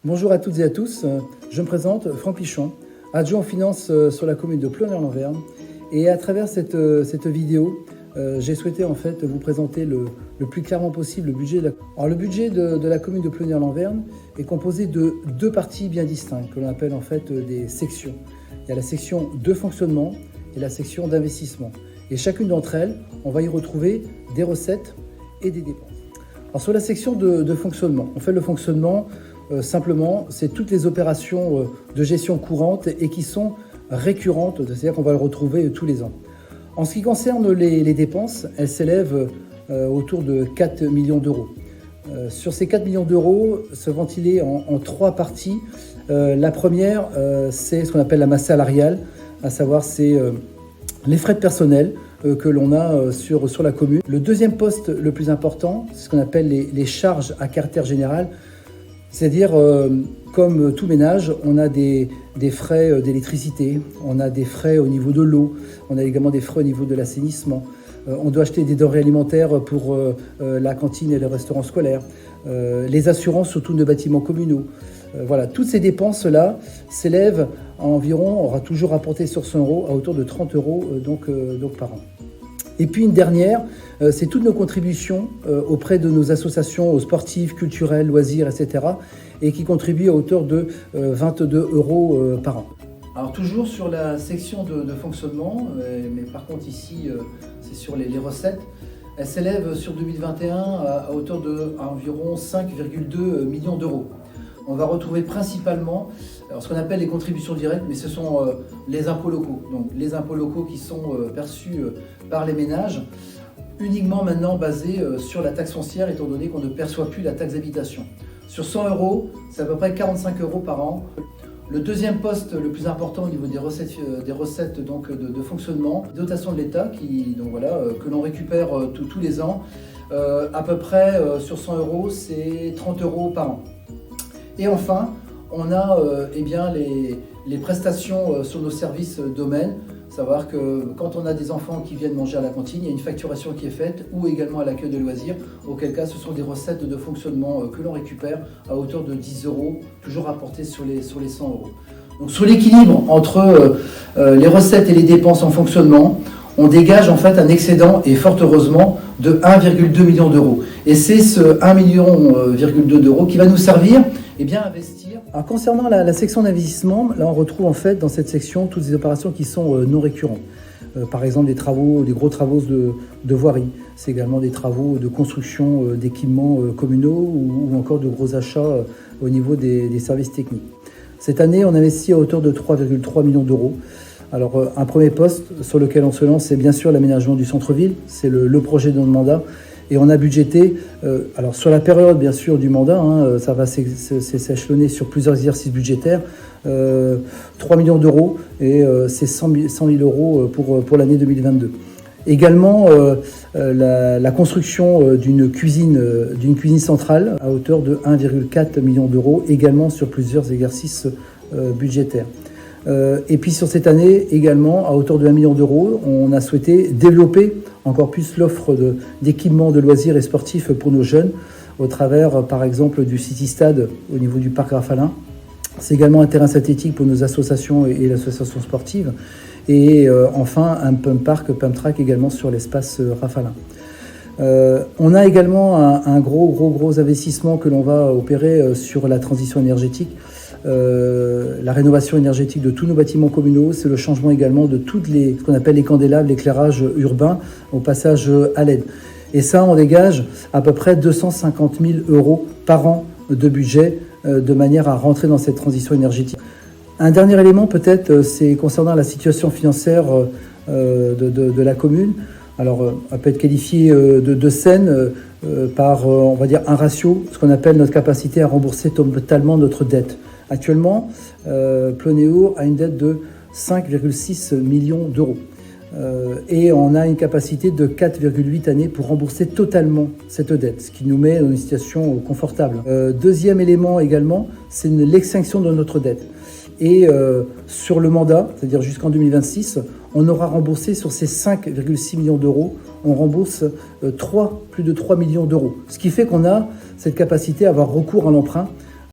Bonjour à toutes et à tous, je me présente Franck Pichon, adjoint aux finances sur la commune de Plonerl-en-Verne. Et à travers cette vidéo, j'ai souhaité en fait vous présenter le plus clairement possible le budget de la commune. Alors le budget de la commune de Plonerl-en-Verne est composé de deux parties bien distinctes que l'on appelle en fait des sections. Il y a la section de fonctionnement et la section d'investissement. Et chacune d'entre elles, on va y retrouver des recettes et des dépenses. Alors sur la section de fonctionnement, on fait le fonctionnement simplement, c'est toutes les opérations de gestion courante et qui sont récurrentes, c'est-à-dire qu'on va le retrouver tous les ans. En ce qui concerne les dépenses, elles s'élèvent autour de 4 millions d'euros. Sur ces 4 millions d'euros, se ventilent en trois parties. La première, c'est ce qu'on appelle la masse salariale, à savoir c'est les frais de personnel que l'on a sur la commune. Le deuxième poste le plus important, c'est ce qu'on appelle les charges à caractère général. C'est-à-dire, comme tout ménage, on a des frais d'électricité, on a des frais au niveau de l'eau, on a également des frais au niveau de l'assainissement. On doit acheter des denrées alimentaires pour la cantine et le restaurant scolaire, les assurances sur tous nos bâtiments communaux. Voilà, toutes ces dépenses-là s'élèvent à environ, on aura toujours rapporté sur 100 euros, à autour de 30 euros donc par an. Et puis une dernière, c'est toutes nos contributions auprès de nos associations sportives, culturelles, loisirs, etc. et qui contribuent à hauteur de 22 euros par an. Alors toujours sur la section de fonctionnement, mais par contre ici c'est sur les recettes, elles s'élèvent sur 2021 à hauteur de environ 5,2 millions d'euros. On va retrouver principalement ce qu'on appelle les contributions directes, mais ce sont les impôts locaux. Donc les impôts locaux qui sont perçus par les ménages, uniquement maintenant basés sur la taxe foncière, étant donné qu'on ne perçoit plus la taxe d'habitation. Sur 100 euros, c'est à peu près 45 euros par an. Le deuxième poste le plus important au niveau des recettes donc, de fonctionnement, dotation de l'État que l'on récupère tous les ans. À peu près sur 100 euros, c'est 30 euros par an. Et enfin, on a les prestations sur nos services domaines, savoir que quand on a des enfants qui viennent manger à la cantine, il y a une facturation qui est faite, ou également à l'accueil de loisirs, auquel cas ce sont des recettes de fonctionnement que l'on récupère à hauteur de 10 euros, toujours rapportées sur les 100 euros. Donc sur l'équilibre entre les recettes et les dépenses en fonctionnement, on dégage en fait un excédent, et fort heureusement, de 1,2 million d'euros. Et c'est ce 1,2 million d'euros qui va nous servir à investir. Alors, concernant la section d'investissement, là on retrouve en fait dans cette section toutes les opérations qui sont non récurrentes. Par exemple des gros travaux de voirie. C'est également des travaux de construction d'équipements communaux ou encore de gros achats au niveau des services techniques. Cette année, on investit à hauteur de 3,3 millions d'euros. Alors, un premier poste sur lequel on se lance, c'est bien sûr l'aménagement du centre-ville. C'est le projet de notre mandat. Et on a budgété, alors sur la période bien sûr du mandat, ça va s'échelonner sur plusieurs exercices budgétaires, 3 millions d'euros et c'est 100 000 euros pour l'année 2022. Également la construction d'une cuisine centrale à hauteur de 1,4 million d'euros, également sur plusieurs exercices budgétaires. Et puis sur cette année également, à hauteur de 1 million d'euros, on a souhaité développer encore plus l'offre d'équipements de loisirs et sportifs pour nos jeunes, au travers par exemple du City Stade au niveau du parc Rafalin. C'est également un terrain synthétique pour nos associations et l'association sportive. Et enfin un pump track également sur l'espace Rafalin. On a également un gros investissement que l'on va opérer sur la transition énergétique. La rénovation énergétique de tous nos bâtiments communaux, c'est le changement également de ce qu'on appelle les candélabres, l'éclairage urbain au passage à LED. Et ça, on dégage à peu près 250 000 euros par an de budget de manière à rentrer dans cette transition énergétique. Un dernier élément peut-être, c'est concernant la situation financière de la commune. Alors, elle peut être qualifiée de saine par, on va dire, un ratio, ce qu'on appelle notre capacité à rembourser totalement notre dette. Actuellement, Plonéour a une dette de 5,6 millions d'euros. Et on a une capacité de 4,8 années pour rembourser totalement cette dette, ce qui nous met dans une situation confortable. Deuxième élément également, c'est l'extinction de notre dette. Et sur le mandat, c'est-à-dire jusqu'en 2026, on aura remboursé sur ces 5,6 millions d'euros, on rembourse plus de 3 millions d'euros. Ce qui fait qu'on a cette capacité à avoir recours à l'emprunt